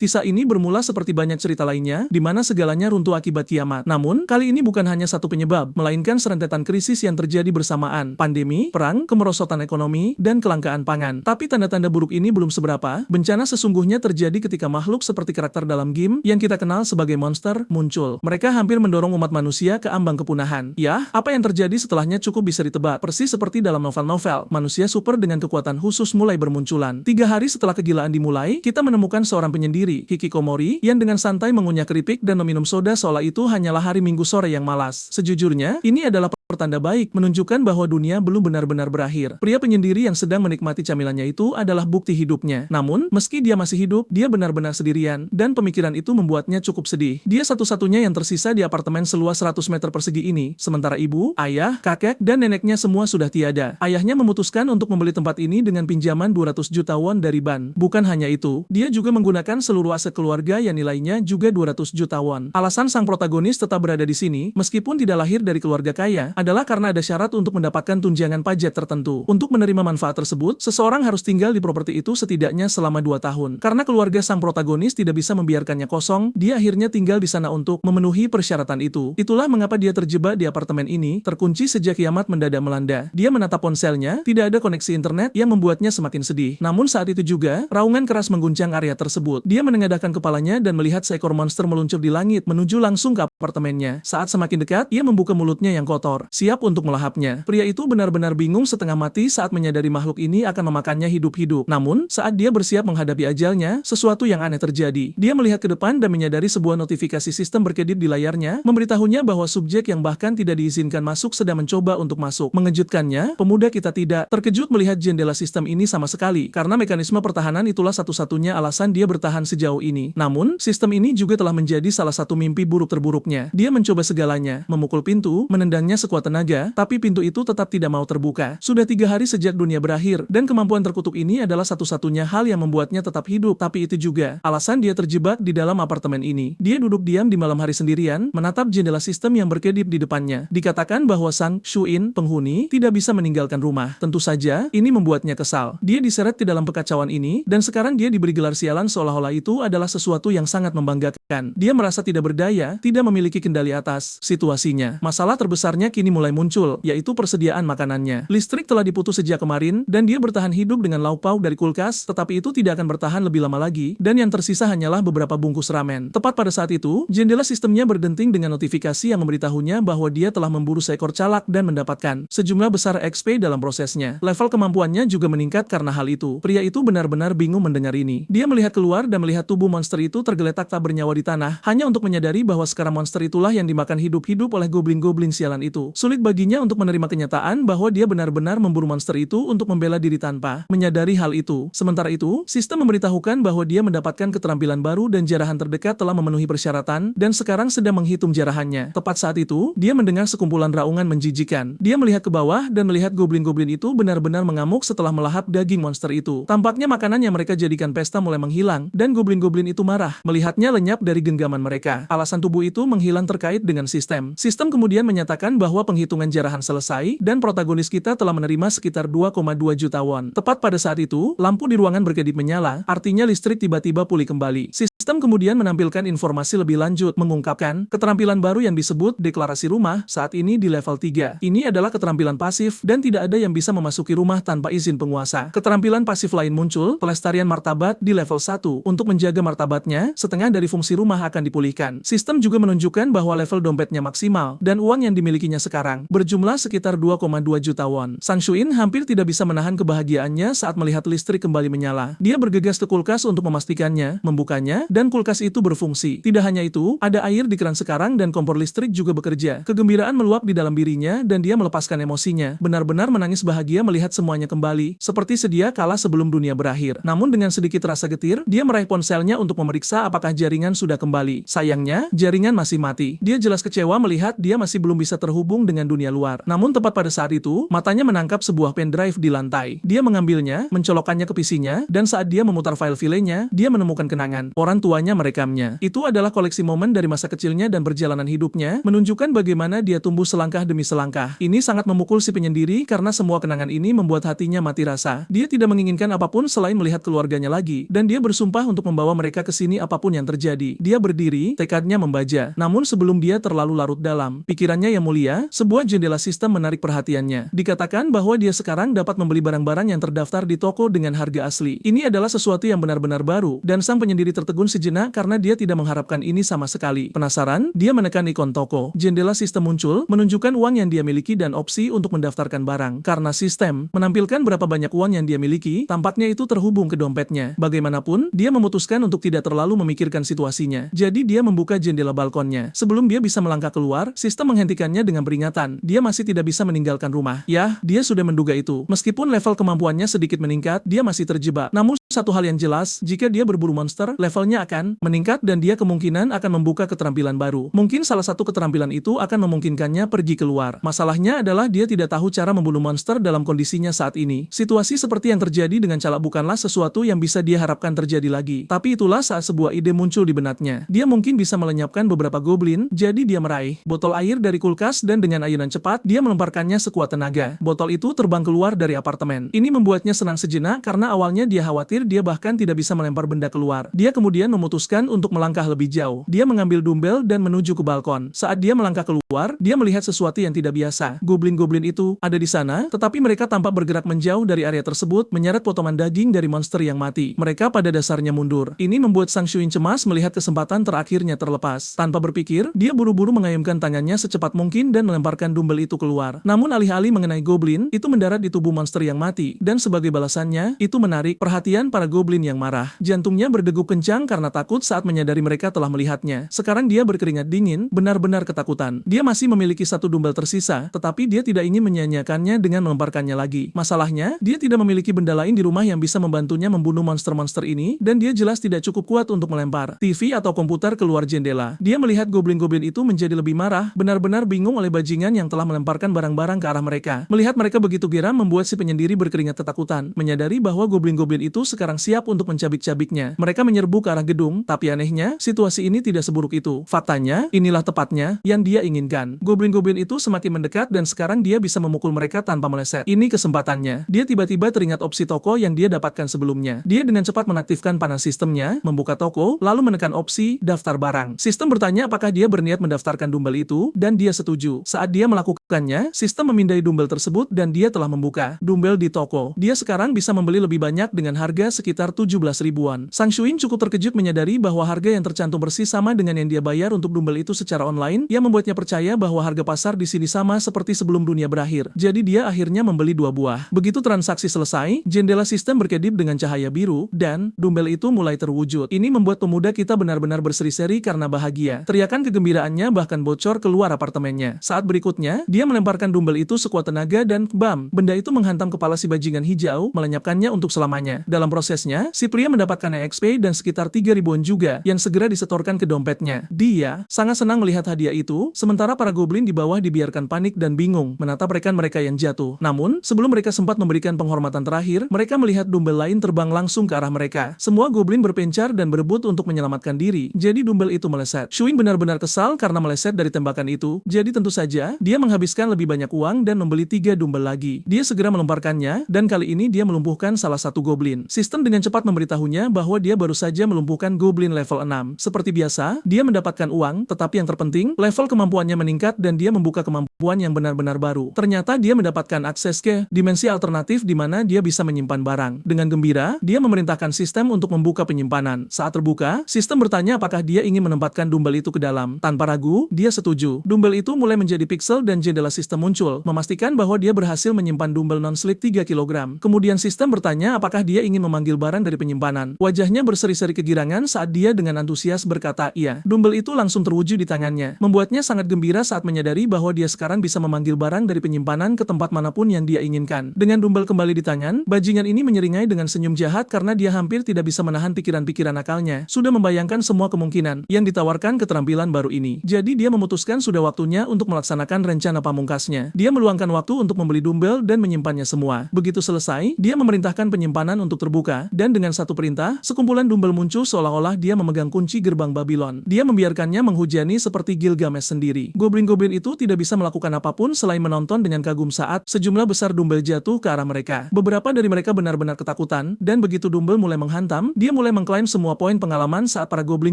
Kisah ini bermula seperti banyak cerita lainnya, di mana segalanya runtuh akibat kiamat. Namun, kali ini bukan hanya satu penyebab, melainkan serentetan krisis yang terjadi bersamaan. Pandemi, perang, kemerosotan ekonomi, dan kelangkaan pangan. Tapi tanda-tanda buruk ini belum seberapa. Bencana sesungguhnya terjadi ketika makhluk seperti karakter dalam game, yang kita kenal sebagai monster, muncul. Mereka hampir mendorong umat manusia ke ambang kepunahan. Ya, apa yang terjadi setelahnya cukup bisa ditebak. Persis seperti dalam novel-novel, manusia super dengan kekuatan khusus mulai bermunculan. 3 hari setelah kegilaan dimulai, kita menemukan seorang penyendiri, Hikikomori, yang dengan santai mengunyah keripik dan meminum soda seolah itu hanyalah hari Minggu sore yang malas. Sejujurnya, ini adalah pertanda baik, menunjukkan bahwa dunia belum benar-benar berakhir. Pria penyendiri yang sedang menikmati camilannya itu adalah bukti hidupnya. Namun, meski dia masih hidup, dia benar-benar sendirian, dan pemikiran itu membuatnya cukup sedih. Dia satu-satunya yang tersisa di apartemen seluas 100 meter persegi ini, sementara ibu, ayah, kakek, dan neneknya semua sudah tiada. Ayahnya memutuskan untuk membeli tempat ini dengan pinjaman 200 juta won dari ban. Bukan hanya itu, dia juga menggunakan seluruh aset keluarga yang nilainya juga 200 juta won. Alasan sang protagonis tetap berada di sini, meskipun tidak lahir dari keluarga kaya, adalah karena ada syarat untuk mendapatkan tunjangan pajak tertentu. Untuk menerima manfaat tersebut, seseorang harus tinggal di properti itu setidaknya selama 2 tahun. Karena keluarga sang protagonis tidak bisa membiarkannya kosong, dia akhirnya tinggal di sana untuk memenuhi persyaratan itu. Itulah mengapa dia terjebak di apartemen ini, terkunci sejak kiamat mendadak melanda. Dia menatap ponselnya, tidak ada koneksi internet yang membuatnya semakin sedih. Namun saat itu juga, raungan keras mengguncang area tersebut. Dia menengadahkan kepalanya dan melihat seekor monster meluncur di langit menuju langsung ke apartemennya. Saat semakin dekat, ia membuka mulutnya yang kotor, siap untuk melahapnya. Pria itu benar-benar bingung setengah mati saat menyadari makhluk ini akan memakannya hidup-hidup. Namun, saat dia bersiap menghadapi ajalnya, sesuatu yang aneh terjadi. Dia melihat ke depan dan menyadari sebuah notifikasi sistem berkedip di layarnya, memberitahunya bahwa subjek yang bahkan tidak diizinkan masuk sedang mencoba untuk masuk. Mengejutkannya, pemuda kita tidak terkejut melihat jendela sistem ini sama sekali, karena mekanisme pertahanan itulah satu-satunya alasan dia bertahan sejauh ini. Namun, sistem ini juga telah menjadi salah satu mimpi buruk terburuknya. Dia mencoba segalanya, memukul pintu, menendangnya sekuat tenaga, tapi pintu itu tetap tidak mau terbuka. Sudah 3 hari sejak dunia berakhir, dan kemampuan terkutuk ini adalah satu-satunya hal yang membuatnya tetap hidup. Tapi itu juga alasan dia terjebak di dalam apartemen ini. Dia duduk diam di malam hari sendirian, menatap jendela sistem yang berkedip di depannya. Dikatakan bahwa sang Shuin, penghuni, tidak bisa meninggalkan rumah. Tentu saja, ini membuatnya kesal. Dia diseret di dalam kekacauan ini, dan sekarang dia diberi gelar sialan seolah-olah itu adalah sesuatu yang sangat membanggakan. Dia merasa tidak berdaya, tidak memiliki kendali atas situasinya. Masalah terbesarnya kini mulai muncul, yaitu persediaan makanannya. Listrik telah diputus sejak kemarin, dan dia bertahan hidup dengan lauk pauk dari kulkas, tetapi itu tidak akan bertahan lebih lama lagi, dan yang tersisa hanyalah beberapa bungkus ramen. Tepat pada saat itu, jendela sistemnya berdenting dengan notifikasi yang memberitahunya bahwa dia telah memburu seekor calak dan mendapatkan sejumlah besar XP dalam prosesnya. Level kemampuannya juga meningkat karena hal itu. Pria itu benar-benar bingung mendengar ini. Dia melihat keluar dan melihat tubuh monster itu tergeletak tak bernyawa di tanah, hanya untuk menyadari bahwa sekarang monster itulah yang dimakan hidup-hidup oleh goblin-goblin sialan itu. Sulit baginya untuk menerima kenyataan bahwa dia benar-benar memburu monster itu untuk membela diri tanpa menyadari hal itu. Sementara itu, sistem memberitahukan bahwa dia mendapatkan keterampilan baru dan jarahan terdekat telah memenuhi persyaratan, dan sekarang sedang menghitung jarahannya. Tepat saat itu, dia mendengar sekumpulan raungan menjijikan. Dia melihat ke bawah dan melihat goblin-goblin itu benar-benar mengamuk setelah melahap daging monster itu. Tampaknya makanan yang mereka jadikan pesta mulai menghilang, dan goblin-goblin itu marah melihatnya lenyap dari genggaman mereka. Alasan tubuh itu menghilang terkait dengan sistem. Sistem kemudian menyatakan bahwa penghitungan jarahan selesai, dan protagonis kita telah menerima sekitar 2,2 juta won. Tepat pada saat itu, lampu di ruangan berkedip menyala, artinya listrik tiba-tiba pulih kembali. Sistem kemudian menampilkan informasi lebih lanjut, mengungkapkan keterampilan baru yang disebut deklarasi rumah saat ini di level 3. Ini adalah keterampilan pasif, dan tidak ada yang bisa memasuki rumah tanpa izin penguasa. Keterampilan pasif lain muncul, pelestarian martabat di level 1. Untuk menjaga martabatnya, setengah dari fungsi rumah akan dipulihkan. Sistem juga menunjukkan bahwa level dompetnya maksimal, dan uang yang dimilikinya sekarang berjumlah sekitar 2,2 juta won. Sang Shuin hampir tidak bisa menahan kebahagiaannya saat melihat listrik kembali menyala. Dia bergegas ke kulkas untuk memastikannya, membukanya, dan kulkas itu berfungsi. Tidak hanya itu, ada air di keran sekarang dan kompor listrik juga bekerja. Kegembiraan meluap di dalam dirinya dan dia melepaskan emosinya. Benar-benar menangis bahagia melihat semuanya kembali, seperti sedia kala sebelum dunia berakhir. Namun dengan sedikit rasa getir, dia meraih ponselnya untuk memeriksa apakah jaringan sudah kembali. Sayangnya, jaringan masih mati. Dia jelas kecewa melihat dia masih belum bisa terhubung dengan dunia luar. Namun tepat pada saat itu, matanya menangkap sebuah pendrive di lantai. Dia mengambilnya, mencolokkannya ke PC-nya, dan saat dia memutar file filenya, dia menemukan kenangan. Orang orang tuanya merekamnya. Itu adalah koleksi momen dari masa kecilnya dan perjalanan hidupnya, menunjukkan bagaimana dia tumbuh selangkah demi selangkah. Ini sangat memukul si penyendiri karena semua kenangan ini membuat hatinya mati rasa. Dia tidak menginginkan apapun selain melihat keluarganya lagi, dan dia bersumpah untuk membawa mereka ke sini apapun yang terjadi. Dia berdiri, tekadnya membaja. Namun sebelum dia terlalu larut dalam pikirannya yang mulia, sebuah jendela sistem menarik perhatiannya. Dikatakan bahwa dia sekarang dapat membeli barang-barang yang terdaftar di toko dengan harga asli. Ini adalah sesuatu yang benar-benar baru, dan sang penyendiri tertegun sejenak karena dia tidak mengharapkan ini sama sekali. Penasaran, dia menekan ikon toko. Jendela sistem muncul, menunjukkan uang yang dia miliki dan opsi untuk mendaftarkan barang. Karena sistem menampilkan berapa banyak uang yang dia miliki, tampaknya itu terhubung ke dompetnya. Bagaimanapun, dia memutuskan untuk tidak terlalu memikirkan situasinya. Jadi dia membuka jendela balkonnya. Sebelum dia bisa melangkah keluar, sistem menghentikannya dengan peringatan. Dia masih tidak bisa meninggalkan rumah. Yah, dia sudah menduga itu. Meskipun level kemampuannya sedikit meningkat, dia masih terjebak. Namun satu hal yang jelas, jika dia berburu monster, levelnya akan meningkat dan dia kemungkinan akan membuka keterampilan baru. Mungkin salah satu keterampilan itu akan memungkinkannya pergi keluar. Masalahnya adalah dia tidak tahu cara membunuh monster dalam kondisinya saat ini. Situasi seperti yang terjadi dengan Calak bukanlah sesuatu yang bisa dia harapkan terjadi lagi. Tapi itulah saat sebuah ide muncul di benaknya. Dia mungkin bisa melenyapkan beberapa goblin, jadi dia meraih botol air dari kulkas dan dengan ayunan cepat, dia melemparkannya sekuat tenaga. Botol itu terbang keluar dari apartemen. Ini membuatnya senang sejenak karena awalnya dia khawatir dia bahkan tidak bisa melempar benda keluar. Dia kemudian memutuskan untuk melangkah lebih jauh. Dia mengambil dumbbell dan menuju ke balkon. Saat dia melangkah keluar, dia melihat sesuatu yang tidak biasa. Goblin-goblin itu ada di sana, tetapi mereka tampak bergerak menjauh dari area tersebut, menyeret potongan daging dari monster yang mati. Mereka pada dasarnya mundur. Ini membuat Sang Shuin cemas melihat kesempatan terakhirnya terlepas. Tanpa berpikir, dia buru-buru mengayunkan tangannya secepat mungkin dan melemparkan dumbbell itu keluar. Namun alih-alih mengenai goblin, itu mendarat di tubuh monster yang mati, dan sebagai balasannya, itu menarik perhatian para goblin yang marah. Jantungnya berdegup kencang karena takut saat menyadari mereka telah melihatnya. Sekarang dia berkeringat dingin, benar-benar ketakutan. Dia masih memiliki satu dumbbell tersisa, tetapi dia tidak ingin menyia-nyiakannya dengan melemparkannya lagi. Masalahnya, dia tidak memiliki benda lain di rumah yang bisa membantunya membunuh monster-monster ini, dan dia jelas tidak cukup kuat untuk melempar TV atau komputer keluar jendela. Dia melihat goblin-goblin itu menjadi lebih marah, benar-benar bingung oleh bajingan yang telah melemparkan barang-barang ke arah mereka. Melihat mereka begitu geram membuat si penyendiri berkeringat ketakutan, menyadari bahwa goblin-goblin itu sekarang siap untuk mencabik-cabiknya. Mereka menyerbu ke arah gedung, tapi anehnya, situasi ini tidak seburuk itu. Faktanya, inilah tepatnya yang dia inginkan. Goblin-goblin itu semakin mendekat dan sekarang dia bisa memukul mereka tanpa meleset. Ini kesempatannya. Dia tiba-tiba teringat opsi toko yang dia dapatkan sebelumnya. Dia dengan cepat mengaktifkan panel sistemnya, membuka toko, lalu menekan opsi daftar barang. Sistem bertanya apakah dia berniat mendaftarkan dumbbell itu, dan dia setuju. Saat dia melakukannya, sistem memindai dumbbell tersebut dan dia telah membuka dumbbell di toko. Dia sekarang bisa membeli lebih banyak dengan harga sekitar 17 ribuan. Sang Shuin cukup terkejut menyadari bahwa harga yang tercantum persis sama dengan yang dia bayar untuk dumbbell itu secara online, yang membuatnya percaya bahwa harga pasar di sini sama seperti sebelum dunia berakhir. Jadi dia akhirnya membeli 2 buah. Begitu transaksi selesai, jendela sistem berkedip dengan cahaya biru, dan dumbbell itu mulai terwujud. Ini membuat pemuda kita benar-benar berseri-seri karena bahagia. Teriakan kegembiraannya bahkan bocor keluar apartemennya. Saat berikutnya, dia melemparkan dumbbell itu sekuat tenaga dan bam, benda itu menghantam kepala si bajingan hijau, melenyapkannya untuk selamanya. Dalam prosesnya, si pria mendapatkan EXP dan sekitar 3 ribuan juga, yang segera disetorkan ke dompetnya. Dia sangat senang melihat hadiah itu, sementara para goblin di bawah dibiarkan panik dan bingung menatap rekan mereka yang jatuh. Namun, sebelum mereka sempat memberikan penghormatan terakhir, mereka melihat dumbbell lain terbang langsung ke arah mereka. Semua goblin berpencar dan berebut untuk menyelamatkan diri, jadi dumbbell itu meleset. Shuin benar-benar kesal karena meleset dari tembakan itu, jadi tentu saja, dia menghabiskan lebih banyak uang dan membeli 3 dumbbell lagi. Dia segera melemparkannya, dan kali ini dia melumpuhkan salah satu goblin. Sistem dengan cepat memberitahunya bahwa dia baru saja melumpuhkan goblin level 6. Seperti biasa, dia mendapatkan uang, tetapi yang terpenting, level kemampuannya meningkat dan dia membuka kemampuan yang benar-benar baru. Ternyata dia mendapatkan akses ke dimensi alternatif di mana dia bisa menyimpan barang. Dengan gembira, dia memerintahkan sistem untuk membuka penyimpanan. Saat terbuka, sistem bertanya apakah dia ingin menempatkan dumbbell itu ke dalam. Tanpa ragu, dia setuju. Dumbbell itu mulai menjadi piksel dan jendela sistem muncul, memastikan bahwa dia berhasil menyimpan dumbbell non-slip 3 kg. Kemudian sistem bertanya apakah dia ingin memanggil barang dari penyimpanan. Wajahnya berseri-seri kegirangan saat dia dengan antusias berkata iya. Dumbbell itu langsung terwujud di tangannya, membuatnya sangat gembira saat menyadari bahwa dia sekarang sekarang bisa memanggil barang dari penyimpanan ke tempat manapun yang dia inginkan. Dengan dumbbell kembali di tangan, bajingan ini menyeringai dengan senyum jahat karena dia hampir tidak bisa menahan pikiran-pikiran akalnya. Sudah membayangkan semua kemungkinan yang ditawarkan keterampilan baru ini. Jadi dia memutuskan sudah waktunya untuk melaksanakan rencana pamungkasnya. Dia meluangkan waktu untuk membeli dumbbell dan menyimpannya semua. Begitu selesai, dia memerintahkan penyimpanan untuk terbuka, dan dengan satu perintah, sekumpulan dumbbell muncul seolah-olah dia memegang kunci gerbang Babylon. Dia membiarkannya menghujani seperti Gilgamesh sendiri. Goblin-goblin itu tidak bisa melakukan apapun selain menonton dengan kagum saat sejumlah besar dumbbell jatuh ke arah mereka. Beberapa dari mereka benar-benar ketakutan, dan begitu dumbbell mulai menghantam, dia mulai mengklaim semua poin pengalaman saat para goblin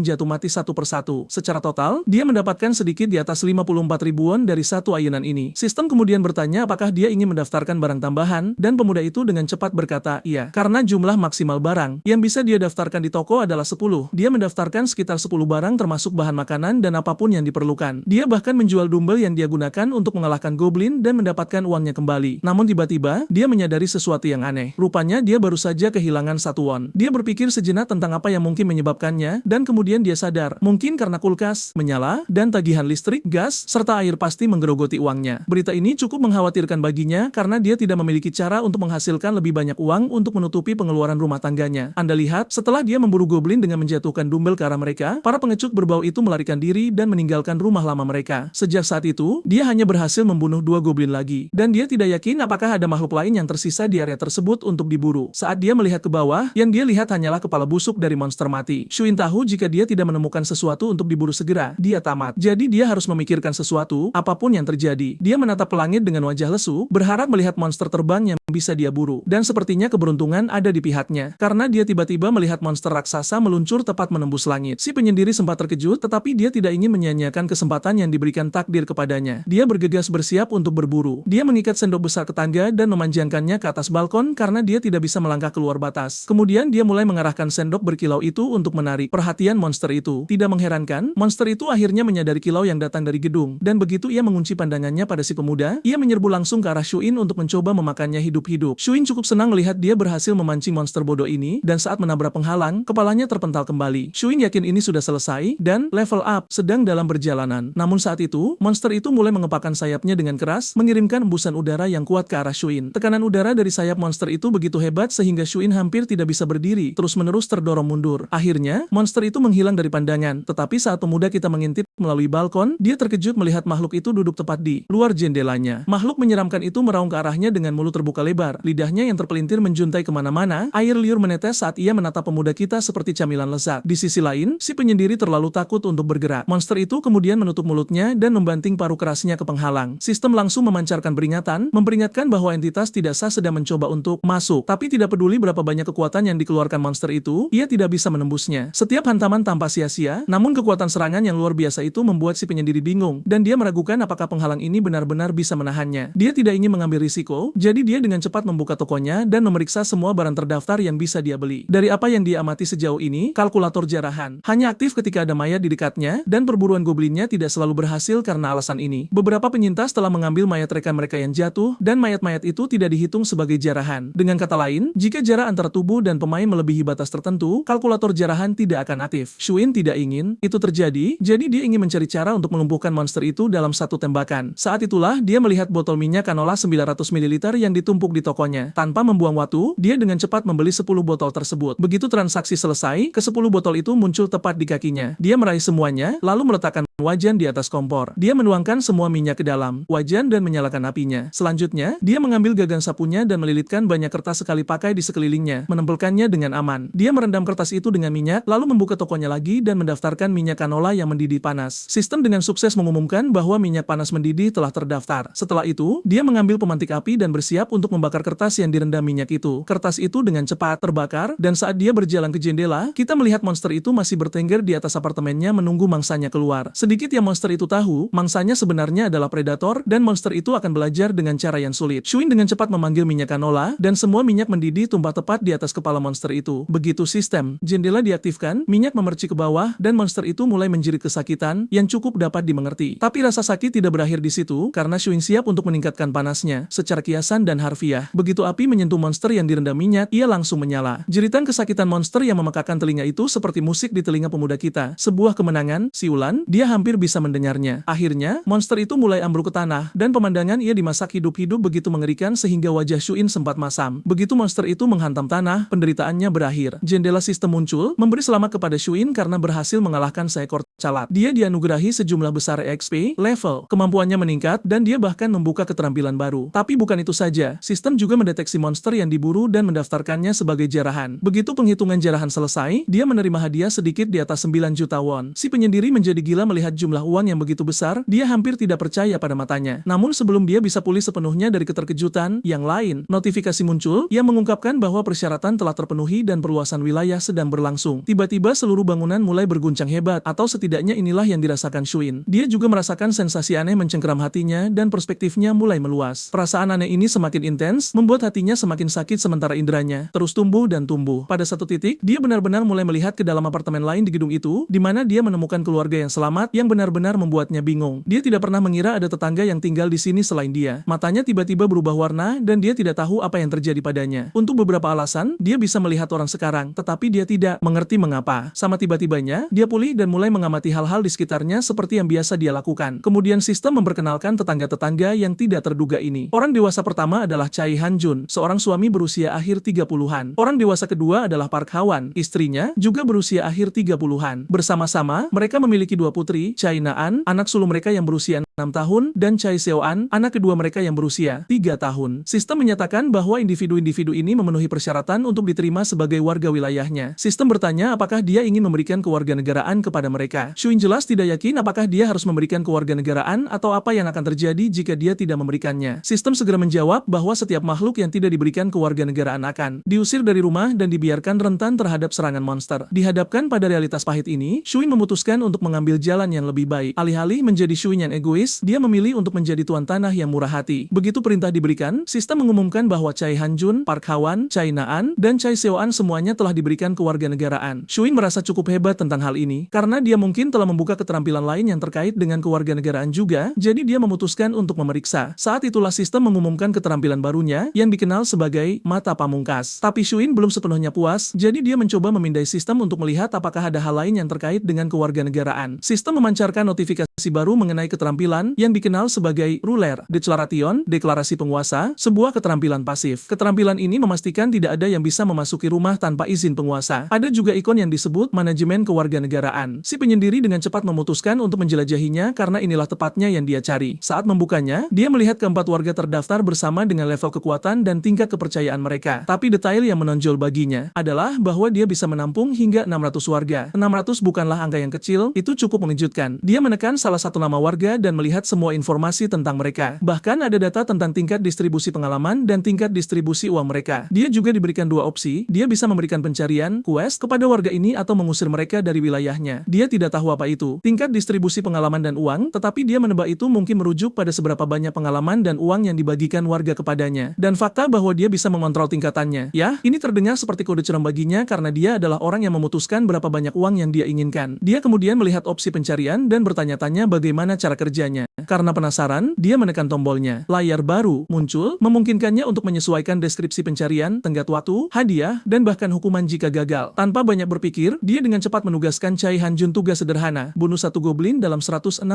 jatuh mati satu persatu. Secara total, dia mendapatkan sedikit di atas 54 ribuan dari satu ayunan ini. Sistem kemudian bertanya apakah dia ingin mendaftarkan barang tambahan, dan pemuda itu dengan cepat berkata iya. Karena jumlah maksimal barang yang bisa dia daftarkan di toko adalah 10. Dia mendaftarkan sekitar 10 barang termasuk bahan makanan dan apapun yang diperlukan. Dia bahkan menjual dumbbell yang dia gunakan untuk mengalahkan goblin dan mendapatkan uangnya kembali. Namun tiba-tiba, dia menyadari sesuatu yang aneh. Rupanya dia baru saja kehilangan 1 won. Dia berpikir sejenak tentang apa yang mungkin menyebabkannya, dan kemudian dia sadar, mungkin karena kulkas menyala, dan tagihan listrik, gas, serta air pasti menggerogoti uangnya. Berita ini cukup mengkhawatirkan baginya karena dia tidak memiliki cara untuk menghasilkan lebih banyak uang untuk menutupi pengeluaran rumah tangganya. Anda lihat, setelah dia memburu goblin dengan menjatuhkan dumbbell ke arah mereka, para pengecut berbau itu melarikan diri dan meninggalkan rumah lama mereka. Sejak saat itu, dia hanya berhasil membunuh 2 goblin lagi, dan dia tidak yakin apakah ada makhluk lain yang tersisa di area tersebut untuk diburu. Saat dia melihat ke bawah, yang dia lihat hanyalah kepala busuk dari monster mati. Shuin tahu jika dia tidak menemukan sesuatu untuk diburu segera, dia tamat. Jadi dia harus memikirkan sesuatu, apapun yang terjadi. Dia menatap langit dengan wajah lesu, berharap melihat monster terbang yang bisa dia buru. Dan sepertinya keberuntungan ada di pihaknya, karena dia tiba-tiba melihat monster raksasa meluncur tepat menembus langit. Si penyendiri sempat terkejut, tetapi dia tidak ingin menyia-nyiakan kesempatan yang diberikan takdir kepadanya. Dia bergegas bersiap untuk berburu. Dia mengikat sendok besar ke tangga dan memanjangkannya ke atas balkon karena dia tidak bisa melangkah keluar batas. Kemudian dia mulai mengarahkan sendok berkilau itu untuk menarik perhatian monster itu. Tidak mengherankan, monster itu akhirnya menyadari kilau yang datang dari gedung, dan begitu ia mengunci pandangannya pada si pemuda, ia menyerbu langsung ke arah Shuin untuk mencoba memakannya hidup-hidup. Shuin cukup senang melihat dia berhasil memancing monster bodoh ini, dan saat menabrak penghalang, kepalanya terpental kembali. Shuin yakin ini sudah selesai, dan level up sedang dalam perjalanan. Namun saat itu, monster itu mulai mengepakkan sayapnya dengan keras, mengirimkan embusan udara yang kuat ke arah Shuin. Tekanan udara dari sayap monster itu begitu hebat sehingga Shuin hampir tidak bisa berdiri, terus-menerus terdorong mundur. Akhirnya, monster itu menghilang dari pandangan, tetapi saat pemuda kita mengintip melalui balkon, dia terkejut melihat makhluk itu duduk tepat di luar jendelanya. Makhluk menyeramkan itu meraung ke arahnya dengan mulut terbuka lebar, lidahnya yang terpelintir menjuntai kemana-mana, air liur menetes saat ia menatap pemuda kita seperti camilan lezat. Di sisi lain, si penyendiri terlalu takut untuk bergerak. Monster itu kemudian menutup mulutnya dan membanting paruh kerasnya ke penghalang. Sistem langsung memancarkan peringatan, memperingatkan bahwa entitas tidak sah sedang mencoba untuk masuk. Tapi tidak peduli berapa banyak kekuatan yang dikeluarkan monster itu, ia tidak bisa menembusnya. Setiap hantaman tanpa sia-sia, namun kekuatan serangan yang luar biasa itu membuat si penyendiri bingung, dan dia meragukan apakah penghalang ini benar-benar bisa menahannya. Dia tidak ingin mengambil risiko, jadi dia dengan cepat membuka tokonya dan memeriksa semua barang terdaftar yang bisa dia beli. Dari apa yang dia amati sejauh ini, kalkulator jarahan hanya aktif ketika ada mayat di dekatnya, dan perburuan goblinnya tidak selalu berhasil karena alasan ini. Beberapa penyintas telah mengambil mayat rekan mereka yang jatuh, dan mayat-mayat itu tidak dihitung sebagai jarahan. Dengan kata lain, jika jarak antara tubuh dan pemain melebihi batas tertentu, kalkulator jarahan tidak akan aktif. Shuin tidak ingin itu terjadi, jadi dia ingin mencari cara untuk melumpuhkan monster itu dalam satu tembakan. Saat itulah dia melihat botol minyak canola 900 ml yang ditumpuk di tokonya. Tanpa membuang waktu, dia dengan cepat membeli 10 botol tersebut. Begitu transaksi selesai, ke-10 botol itu muncul tepat di kakinya. Dia meraih semuanya, lalu meletakkan wajan di atas kompor. Dia menuangkan semua minyak ke dalam wajan dan menyalakan apinya. Selanjutnya, dia mengambil gagang sapunya dan melilitkan banyak kertas sekali pakai di sekelilingnya, menempelkannya dengan aman. Dia merendam kertas itu dengan minyak, lalu membuka tokonya lagi dan mendaftarkan minyak canola yang mendidih panas. Sistem dengan sukses mengumumkan bahwa minyak panas mendidih telah terdaftar. Setelah itu, dia mengambil pemantik api dan bersiap untuk membakar kertas yang direndam minyak itu. Kertas itu dengan cepat terbakar, dan saat dia berjalan ke jendela, kita melihat monster itu masih bertengger di atas apartemennya menunggu mangsanya keluar. Sedikit yang monster itu tahu, mangsanya sebenarnya adalah predator, dan monster itu akan belajar dengan cara yang sulit. Shuin dengan cepat memanggil minyak canola, dan semua minyak mendidih tumpah tepat di atas kepala monster itu. Begitu sistem jendela diaktifkan, minyak memercik ke bawah, dan monster itu mulai menjerit kesakitan yang cukup dapat dimengerti. Tapi rasa sakit tidak berakhir di situ, karena Shuin siap untuk meningkatkan panasnya secara kiasan dan harfiah. Begitu api menyentuh monster yang direndam minyak, ia langsung menyala. Jeritan kesakitan monster yang memekakan telinga itu seperti musik di telinga pemuda kita. Sebuah kemenangan, siulan, dia hampir bisa mendengarnya. Akhirnya, monster itu mulai mulai ambruk ke tanah, dan pemandangan ia dimasak hidup-hidup begitu mengerikan sehingga wajah Shuin sempat masam. Begitu monster itu menghantam tanah, penderitaannya berakhir. Jendela sistem muncul, memberi selamat kepada Shuin karena berhasil mengalahkan seekor calat. Dia dianugerahi sejumlah besar EXP, level, kemampuannya meningkat, dan dia bahkan membuka keterampilan baru. Tapi bukan itu saja, sistem juga mendeteksi monster yang diburu dan mendaftarkannya sebagai jarahan. Begitu penghitungan jarahan selesai, dia menerima hadiah sedikit di atas 9 juta won. Si penyendiri menjadi gila melihat jumlah uang yang begitu besar, dia hampir tidak percaya pada matanya. Namun sebelum dia bisa pulih sepenuhnya dari keterkejutan yang lain, notifikasi muncul yang mengungkapkan bahwa persyaratan telah terpenuhi dan perluasan wilayah sedang berlangsung. Tiba-tiba seluruh bangunan mulai berguncang hebat, atau setidaknya inilah yang dirasakan Shuin. Dia juga merasakan sensasi aneh mencengkeram hatinya dan perspektifnya mulai meluas. Perasaan aneh ini semakin intens, membuat hatinya semakin sakit sementara inderanya terus tumbuh dan tumbuh. Pada satu titik, dia benar-benar mulai melihat ke dalam apartemen lain di gedung itu, di mana dia menemukan keluarga yang selamat yang benar-benar membuatnya bingung. Dia tidak pernah mengira ada tetangga yang tinggal di sini selain dia. Matanya tiba-tiba berubah warna dan dia tidak tahu apa yang terjadi padanya. Untuk beberapa alasan, dia bisa melihat orang sekarang, tetapi dia tidak mengerti mengapa. Sama tiba-tibanya, dia pulih dan mulai mengamati hal-hal di sekitarnya seperti yang biasa dia lakukan. Kemudian sistem memperkenalkan tetangga-tetangga yang tidak terduga ini. Orang dewasa pertama adalah Chai Han-jun, seorang suami berusia akhir 30-an. Orang dewasa kedua adalah Park Ha-wan, istrinya juga berusia akhir 30-an. Bersama-sama, mereka memiliki dua putri, Chai Na-an, anak sulung mereka yang berusia 6 tahun, dan Chai Seo-an, anak kedua mereka yang berusia 3 tahun. Sistem menyatakan bahwa individu-individu ini memenuhi persyaratan untuk diterima sebagai warga wilayahnya. Sistem bertanya apakah dia ingin memberikan kewarganegaraan kepada mereka. Shuin jelas tidak yakin apakah dia harus memberikan kewarganegaraan atau apa yang akan terjadi jika dia tidak memberikannya. Sistem segera menjawab bahwa setiap makhluk yang tidak diberikan kewarganegaraan akan diusir dari rumah dan dibiarkan rentan terhadap serangan monster. Dihadapkan pada realitas pahit ini, Shuin memutuskan untuk mengambil jalan yang lebih baik. Alih-alih menjadi Shuin yang egois, dia memilih untuk menjadi tuan tanah yang murah hati. Begitu perintah diberikan, sistem mengumumkan bahwa Chai Han-jun, Park Ha-wan, Chai Na-an, dan Chai Seo-an semuanya telah diberikan kewarganegaraan. Shuin merasa cukup hebat tentang hal ini, karena dia mungkin telah membuka keterampilan lain yang terkait dengan kewarganegaraan juga, jadi dia memutuskan untuk memeriksa. Saat itulah sistem mengumumkan keterampilan barunya, yang dikenal sebagai Mata Pamungkas. Tapi Shuin belum sepenuhnya puas, jadi dia mencoba memindai sistem untuk melihat apakah ada hal lain yang terkait dengan kewarganegaraan. Sistem memancarkan notifikasi baru mengenai keterampilan yang dikenal sebagai Ruler Declaration, deklarasi penguasa, sebuah keterampilan pasif. Keterampilan ini memastikan tidak ada yang bisa memasuki rumah tanpa izin penguasa. Ada juga ikon yang disebut manajemen kewarganegaraan. Si penyendiri dengan cepat memutuskan untuk menjelajahinya karena inilah tepatnya yang dia cari. Saat membukanya, dia melihat keempat warga terdaftar bersama dengan level kekuatan dan tingkat kepercayaan mereka. Tapi detail yang menonjol baginya adalah bahwa dia bisa menampung hingga 600 warga. 600 bukanlah angka yang kecil, itu cukup mengejutkan. Dia menekan salah satu nama warga dan melihat semua informasi tentang mereka. Bahkan ada data tentang tingkat distribusi pengalaman dan tingkat distribusi uang mereka. Dia juga diberikan dua opsi, dia bisa memberikan pencarian, quest, kepada warga ini atau mengusir mereka dari wilayahnya. Dia tidak tahu apa itu tingkat distribusi pengalaman dan uang, tetapi dia menebak itu mungkin merujuk pada seberapa banyak pengalaman dan uang yang dibagikan warga kepadanya. Dan fakta bahwa dia bisa mengontrol tingkatannya. Ya, ini terdengar seperti kode cerem baginya karena dia adalah orang yang memutuskan berapa banyak uang yang dia inginkan. Dia kemudian melihat opsi pencarian dan bertanya-tanya bagaimana cara kerjanya. Karena penasaran, dia menekan tombolnya. Layar baru muncul, memungkinkannya untuk menyesuaikan deskripsi pencarian, tenggat waktu, hadiah, dan bahkan hukuman jika gagal. Tanpa banyak berpikir, dia dengan cepat menugaskan Chai Han-jun tugas sederhana, bunuh satu goblin dalam 168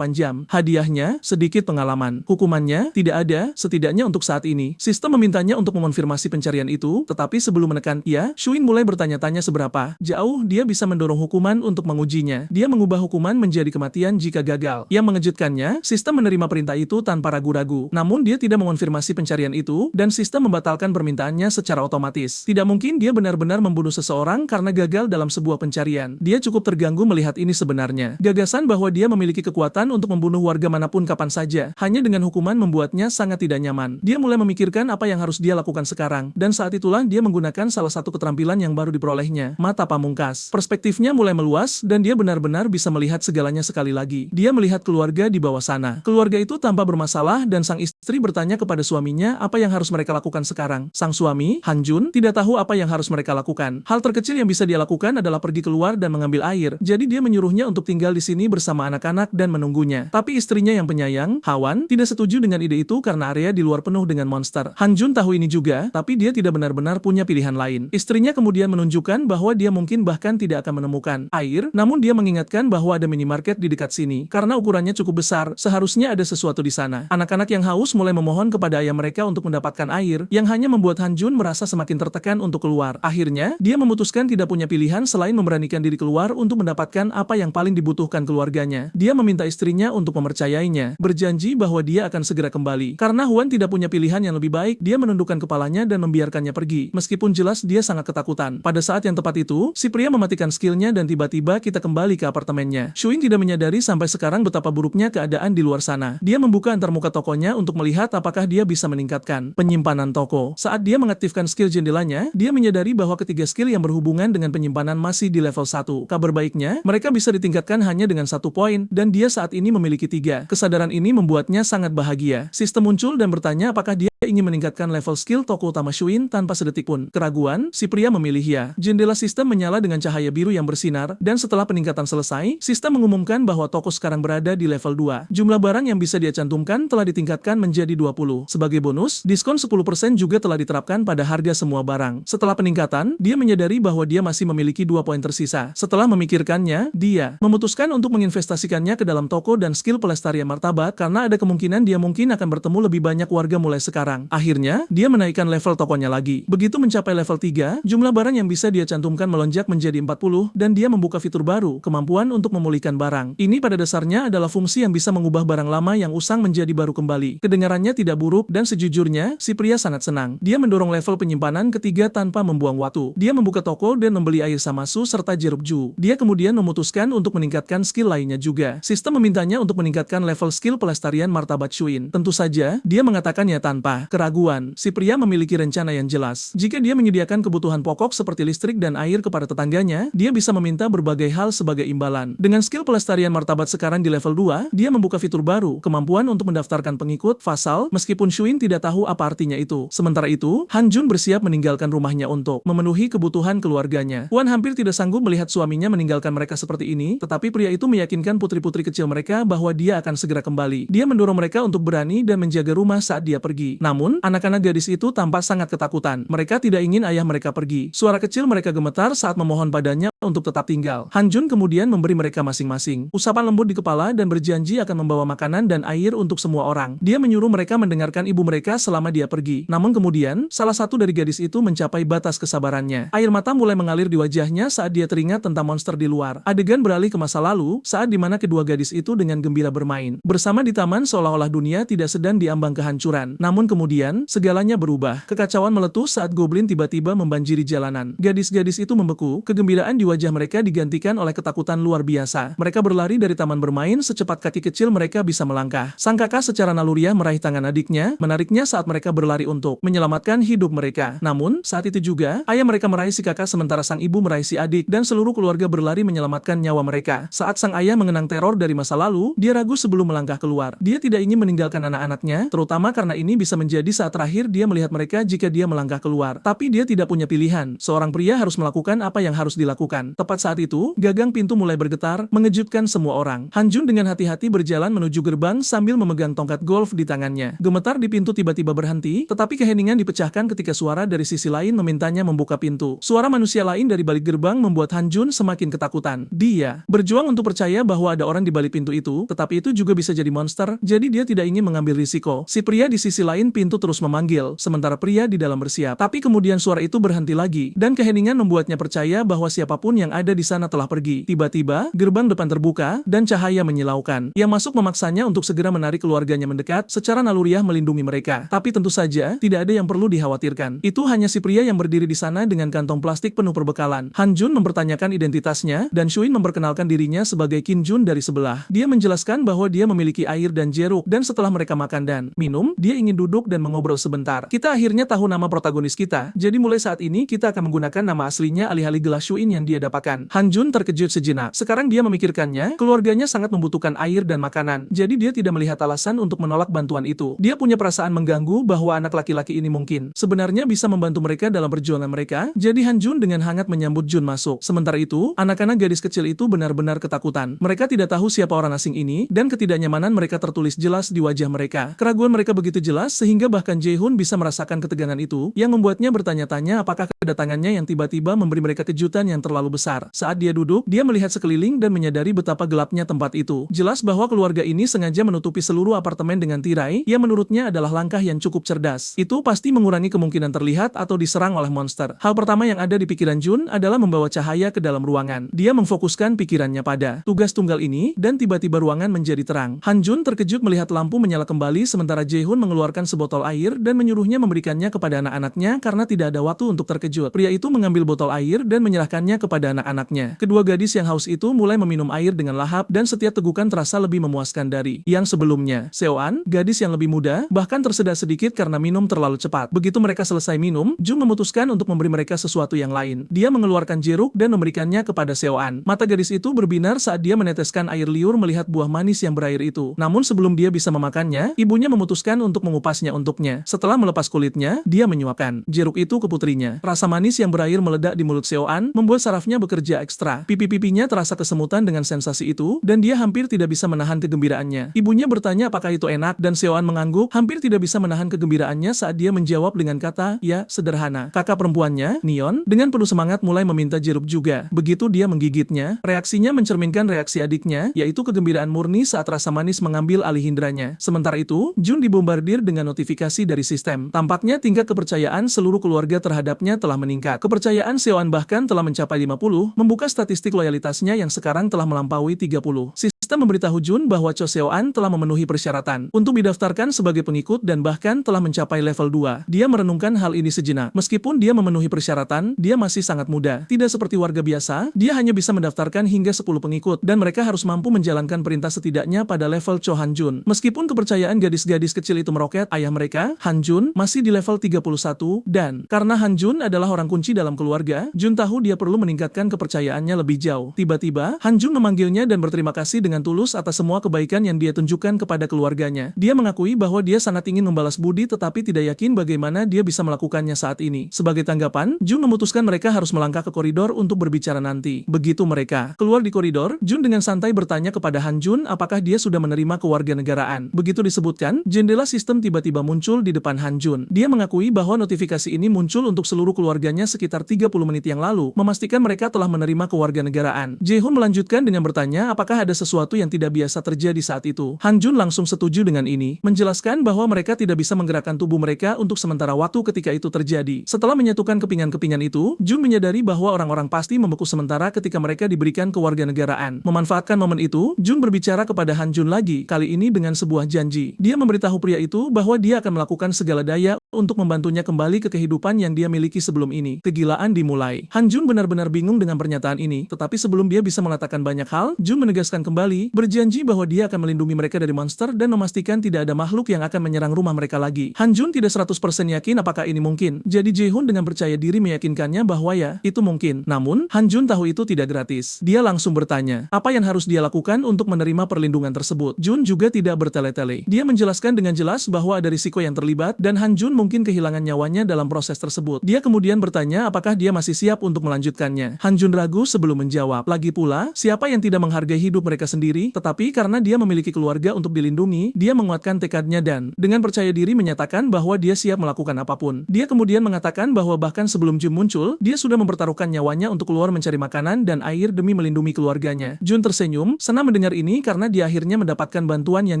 jam. Hadiahnya, sedikit pengalaman. Hukumannya, tidak ada, setidaknya untuk saat ini. Sistem memintanya untuk mengonfirmasi pencarian itu, tetapi sebelum menekan iya, Shuin mulai bertanya-tanya seberapa jauh dia bisa mendorong hukuman untuk mengujinya. Dia mengubah hukuman menjadi kematian jika gagal. Yang mengejutkannya, sistem menerima perintah itu tanpa ragu-ragu. Namun dia tidak mengonfirmasi pencarian itu, dan sistem membatalkan permintaannya secara otomatis. Tidak mungkin dia benar-benar membunuh seseorang karena gagal dalam sebuah pencarian. Dia cukup terganggu melihat ini sebenarnya. Gagasan bahwa dia memiliki kekuatan untuk membunuh warga manapun kapan saja, hanya dengan hukuman membuatnya sangat tidak nyaman. Dia mulai memikirkan apa yang harus dia lakukan sekarang, dan saat itulah dia menggunakan salah satu keterampilan yang baru diperolehnya, Mata Pamungkas. Perspektifnya mulai meluas, dan dia benar-benar bisa melihat segalanya sekali lagi. Dia melihat keluarga di bawah sana. Keluarga itu tanpa bermasalah dan sang istri bertanya kepada suaminya apa yang harus mereka lakukan sekarang. Sang suami, Han-jun, tidak tahu apa yang harus mereka lakukan. Hal terkecil yang bisa dia lakukan adalah pergi keluar dan mengambil air. Jadi dia menyuruhnya untuk tinggal di sini bersama anak-anak dan menunggunya. Tapi istrinya yang penyayang, Ha-wan, tidak setuju dengan ide itu karena area di luar penuh dengan monster. Han-jun tahu ini juga, tapi dia tidak benar-benar punya pilihan lain. Istrinya kemudian menunjukkan bahwa dia mungkin bahkan tidak akan menemukan air, namun dia mengingatkan bahwa ada minimarket di dekat sini. Karena ukurannya cukup besar, keluar, seharusnya ada sesuatu di sana. Anak-anak yang haus mulai memohon kepada ayah mereka untuk mendapatkan air, yang hanya membuat Han Jun merasa semakin tertekan untuk keluar. Akhirnya, dia memutuskan tidak punya pilihan selain memberanikan diri keluar untuk mendapatkan apa yang paling dibutuhkan keluarganya. Dia meminta istrinya untuk mempercayainya, berjanji bahwa dia akan segera kembali. Karena Huan tidak punya pilihan yang lebih baik, dia menundukkan kepalanya dan membiarkannya pergi, meskipun jelas dia sangat ketakutan. Pada saat yang tepat itu, si pria mematikan skillnya dan tiba-tiba kita kembali ke apartemennya. Shuin tidak menyadari sampai sekarang betapa buruknya keadaan di luar sana. Dia membuka antarmuka tokonya untuk melihat apakah dia bisa meningkatkan penyimpanan toko. Saat dia mengaktifkan skill jendelanya, dia menyadari bahwa ketiga skill yang berhubungan dengan penyimpanan masih di level 1. Kabar baiknya, mereka bisa ditingkatkan hanya dengan 1 poin, dan dia saat ini memiliki 3. Kesadaran ini membuatnya sangat bahagia. Sistem muncul dan bertanya apakah dia ingin meningkatkan level skill toko utama Shuin tanpa sedetik pun keraguan, si pria memilih ya. Jendela sistem menyala dengan cahaya biru yang bersinar, dan setelah peningkatan selesai, sistem mengumumkan bahwa toko sekarang berada di level 2. Jumlah barang yang bisa dia cantumkan telah ditingkatkan menjadi 20. Sebagai bonus, diskon 10% juga telah diterapkan pada harga semua barang. Setelah peningkatan, dia menyadari bahwa dia masih memiliki 2 poin tersisa. Setelah memikirkannya, dia memutuskan untuk menginvestasikannya ke dalam toko dan skill pelestarian martabat karena ada kemungkinan dia mungkin akan bertemu lebih banyak warga mulai sekarang. Akhirnya, dia menaikkan level tokonya lagi. Begitu mencapai level 3, jumlah barang yang bisa dia cantumkan melonjak menjadi 40, dan dia membuka fitur baru, kemampuan untuk memulihkan barang. Ini pada dasarnya adalah fungsi yang bisa mengubah barang lama yang usang menjadi baru kembali. Kedengarannya tidak buruk, dan sejujurnya, si pria sangat senang. Dia mendorong level penyimpanan ketiga tanpa membuang waktu. Dia membuka toko dan membeli air samasu serta jeruk ju. Dia kemudian memutuskan untuk meningkatkan skill lainnya juga. Sistem memintanya untuk meningkatkan level skill pelestarian martabat Shuin. Tentu saja, dia mengatakannya tanpa keraguan. Si pria memiliki rencana yang jelas. Jika dia menyediakan kebutuhan pokok seperti listrik dan air kepada tetangganya, dia bisa meminta berbagai hal sebagai imbalan. Dengan skill pelestarian martabat sekarang di level 2, dia membuka fitur baru, kemampuan untuk mendaftarkan pengikut, vasal, meskipun Shuin tidak tahu apa artinya itu. Sementara itu, Han Jun bersiap meninggalkan rumahnya untuk memenuhi kebutuhan keluarganya. Huan hampir tidak sanggup melihat suaminya meninggalkan mereka seperti ini, tetapi pria itu meyakinkan putri-putri kecil mereka bahwa dia akan segera kembali. Dia mendorong mereka untuk berani dan menjaga rumah saat dia pergi. Namun, anak-anak gadis itu tampak sangat ketakutan. Mereka tidak ingin ayah mereka pergi. Suara kecil mereka gemetar saat memohon padanya untuk tetap tinggal. Han Jun kemudian memberi mereka masing-masing usapan lembut di kepala dan berjanji akan membawa makanan dan air untuk semua orang. Dia menyuruh mereka mendengarkan ibu mereka selama dia pergi. Namun kemudian, salah satu dari gadis itu mencapai batas kesabarannya. Air mata mulai mengalir di wajahnya saat dia teringat tentang monster di luar. Adegan beralih ke masa lalu, saat dimana kedua gadis itu dengan gembira bermain bersama di taman seolah-olah dunia tidak sedang diambang kehancuran. Namun kemudian, segalanya berubah. Kekacauan meletus saat goblin tiba-tiba membanjiri jalanan. Gadis-gadis itu membeku, kegembiraan di wajah mereka digantikan oleh ketakutan luar biasa. Mereka berlari dari taman bermain secepat kaki kecil mereka bisa melangkah. Sang kakak secara naluriah meraih tangan adiknya, menariknya saat mereka berlari untuk menyelamatkan hidup mereka. Namun, saat itu juga, ayah mereka meraih si kakak sementara sang ibu meraih si adik, dan seluruh keluarga berlari menyelamatkan nyawa mereka. Saat sang ayah mengenang teror dari masa lalu, dia ragu sebelum melangkah keluar. Dia tidak ingin meninggalkan anak-anaknya, terutama karena ini bisa menjadi saat terakhir dia melihat mereka jika dia melangkah keluar. Tapi dia tidak punya pilihan. Seorang pria harus melakukan apa yang harus dilakukan. Tepat saat itu, gagang pintu mulai bergetar, mengejutkan semua orang. Han Jun dengan hati-hati berjalan menuju gerbang sambil memegang tongkat golf di tangannya. Gemetar di pintu tiba-tiba berhenti, tetapi keheningan dipecahkan ketika suara dari sisi lain memintanya membuka pintu. Suara manusia lain dari balik gerbang membuat Han Jun semakin ketakutan. Dia berjuang untuk percaya bahwa ada orang di balik pintu itu, tetapi itu juga bisa jadi monster, jadi dia tidak ingin mengambil risiko. Si pria di sisi lain pintu terus memanggil, sementara pria di dalam bersiap. Tapi kemudian suara itu berhenti lagi, dan keheningan membuatnya percaya bahwa siapapun yang ada di sana telah pergi. Tiba-tiba, gerbang depan terbuka, dan cahaya menyilaukan. Yang masuk memaksanya untuk segera menarik keluarganya mendekat, secara naluriah melindungi mereka. Tapi tentu saja, tidak ada yang perlu dikhawatirkan. Itu hanya si pria yang berdiri di sana dengan kantong plastik penuh perbekalan. Han Jun mempertanyakan identitasnya, dan Shuin memperkenalkan dirinya sebagai Qin Jun dari sebelah. Dia menjelaskan bahwa dia memiliki air dan jeruk, dan setelah mereka makan dan minum, dia ingin duduk dan mengobrol sebentar. Kita akhirnya tahu nama protagonis kita, jadi mulai saat ini kita akan menggunakan nama aslinya alih-alih gelas Shuin yang dia dapatkan. Han Jun terkejut sejenak. Sekarang dia memikirkannya, keluarganya sangat membutuhkan air dan makanan, jadi dia tidak melihat alasan untuk menolak bantuan itu. Dia punya perasaan mengganggu bahwa anak laki-laki ini mungkin sebenarnya bisa membantu mereka dalam perjuangan mereka, jadi Han Jun dengan hangat menyambut Jun masuk. Sementara itu, anak-anak gadis kecil itu benar-benar ketakutan. Mereka tidak tahu siapa orang asing ini, dan ketidaknyamanan mereka tertulis jelas di wajah mereka. Keraguan mereka begitu jelas sehingga bahkan Jae-hoon bisa merasakan ketegangan itu, yang membuatnya bertanya-tanya apakah kedatangannya yang tiba-tiba memberi mereka kejutan yang terlalu terlalu besar. Saat dia duduk, dia melihat sekeliling dan menyadari betapa gelapnya tempat itu. Jelas bahwa keluarga ini sengaja menutupi seluruh apartemen dengan tirai, yang menurutnya adalah langkah yang cukup cerdas. Itu pasti mengurangi kemungkinan terlihat atau diserang oleh monster. Hal pertama yang ada di pikiran Jun adalah membawa cahaya ke dalam ruangan. Dia memfokuskan pikirannya pada tugas tunggal ini, dan tiba-tiba ruangan menjadi terang. Han Jun terkejut melihat lampu menyala kembali sementara Jae-hoon mengeluarkan sebotol air dan menyuruhnya memberikannya kepada anak-anaknya karena tidak ada waktu untuk terkejut. Pria itu mengambil botol air dan menyerahkannya kepada anak-anaknya. Kedua gadis yang haus itu mulai meminum air dengan lahap dan setiap tegukan terasa lebih memuaskan dari yang sebelumnya. Seo-an, gadis yang lebih muda, bahkan tersedak sedikit karena minum terlalu cepat. Begitu mereka selesai minum, Jun memutuskan untuk memberi mereka sesuatu yang lain. Dia mengeluarkan jeruk dan memberikannya kepada Seo-an. Mata gadis itu berbinar saat dia meneteskan air liur melihat buah manis yang berair itu. Namun sebelum dia bisa memakannya, ibunya memutuskan untuk mengupasnya untuknya. Setelah melepas kulitnya, dia menyuapkan jeruk itu ke putrinya. Rasa manis yang berair meledak di mulut Seo-an, membuat sarafnya bekerja ekstra. Pipi-pipinya terasa kesemutan dengan sensasi itu, dan dia hampir tidak bisa menahan kegembiraannya. Ibunya bertanya apakah itu enak, dan Seo-an mengangguk, hampir tidak bisa menahan kegembiraannya saat dia menjawab dengan kata, ya, sederhana. Kakak perempuannya, Neon, dengan penuh semangat mulai meminta jeruk juga. Begitu dia menggigitnya, reaksinya mencerminkan reaksi adiknya, yaitu kegembiraan murni saat rasa manis mengambil alih indranya. Sementara itu, Jun dibombardir dengan notifikasi dari sistem. Tampaknya tingkat kepercayaan seluruh keluarga terhadapnya telah meningkat. Kepercayaan Seo-an bahkan telah mencapai 50, membuka statistik loyalitasnya yang sekarang telah melampaui 30. Sistem memberitahu Jun bahwa Cho Seo-an telah memenuhi persyaratan untuk didaftarkan sebagai pengikut dan bahkan telah mencapai level 2. Dia merenungkan hal ini sejenak. Meskipun dia memenuhi persyaratan, dia masih sangat muda. Tidak seperti warga biasa, dia hanya bisa mendaftarkan hingga 10 pengikut dan mereka harus mampu menjalankan perintah setidaknya pada level Cho Han Jun. Meskipun kepercayaan gadis-gadis kecil itu meroket, ayah mereka, Han Jun, masih di level 31 dan karena Han Jun adalah orang kunci dalam keluarga, Jun tahu dia perlu meningkatkan kepercayaannya lebih jauh. Tiba-tiba, Han Jun memanggilnya dan berterima kasih dengan tulus atas semua kebaikan yang dia tunjukkan kepada keluarganya. Dia mengakui bahwa dia sangat ingin membalas budi tetapi tidak yakin bagaimana dia bisa melakukannya saat ini. Sebagai tanggapan, Jun memutuskan mereka harus melangkah ke koridor untuk berbicara nanti. Begitu mereka keluar di koridor, Jun dengan santai bertanya kepada Han Jun apakah dia sudah menerima kewarganegaraan. Begitu disebutkan, jendela sistem tiba-tiba muncul di depan Han Jun. Dia mengakui bahwa notifikasi ini muncul untuk seluruh keluarganya sekitar 30 menit yang lalu, memastikan mereka telah menerima kewarganegaraan. Jae-hoon melanjutkan dengan bertanya apakah ada sesuatu yang tidak biasa terjadi saat itu. Han Jun langsung setuju dengan ini, menjelaskan bahwa mereka tidak bisa menggerakkan tubuh mereka untuk sementara waktu ketika itu terjadi. Setelah menyatukan kepingan-kepingan itu, Jun menyadari bahwa orang-orang pasti membeku sementara ketika mereka diberikan kewarganegaraan. Memanfaatkan momen itu, Jun berbicara kepada Han Jun lagi, kali ini dengan sebuah janji. Dia memberitahu pria itu bahwa dia akan melakukan segala daya untuk membantunya kembali ke kehidupan yang dia miliki sebelum ini. Kegilaan dimulai. Han Jun benar-benar bingung dengan pernyataan ini, tetapi sebelum dia bisa mengatakan banyak hal, Jun menegaskan kembali, berjanji bahwa dia akan melindungi mereka dari monster dan memastikan tidak ada makhluk yang akan menyerang rumah mereka lagi. Han Jun tidak 100% yakin apakah ini mungkin, jadi Jae-hoon dengan percaya diri meyakinkannya bahwa ya, itu mungkin. Namun, Han Jun tahu itu tidak gratis. Dia langsung bertanya, apa yang harus dia lakukan untuk menerima perlindungan tersebut. Jun juga tidak bertele-tele. Dia menjelaskan dengan jelas bahwa ada risiko yang terlibat dan Han Jun mungkin kehilangan nyawanya dalam proses tersebut. Dia kemudian bertanya apakah dia masih siap untuk melanjutkannya. Han Jun ragu sebelum menjawab. Lagi pula, siapa yang tidak menghargai hidup mereka sendiri, tetapi karena dia memiliki keluarga untuk dilindungi, dia menguatkan tekadnya dan dengan percaya diri menyatakan bahwa dia siap melakukan apapun. Dia kemudian mengatakan bahwa bahkan sebelum Jun muncul, dia sudah mempertaruhkan nyawanya untuk keluar mencari makanan dan air demi melindungi keluarganya. Jun tersenyum, senang mendengar ini karena dia akhirnya mendapatkan bantuan yang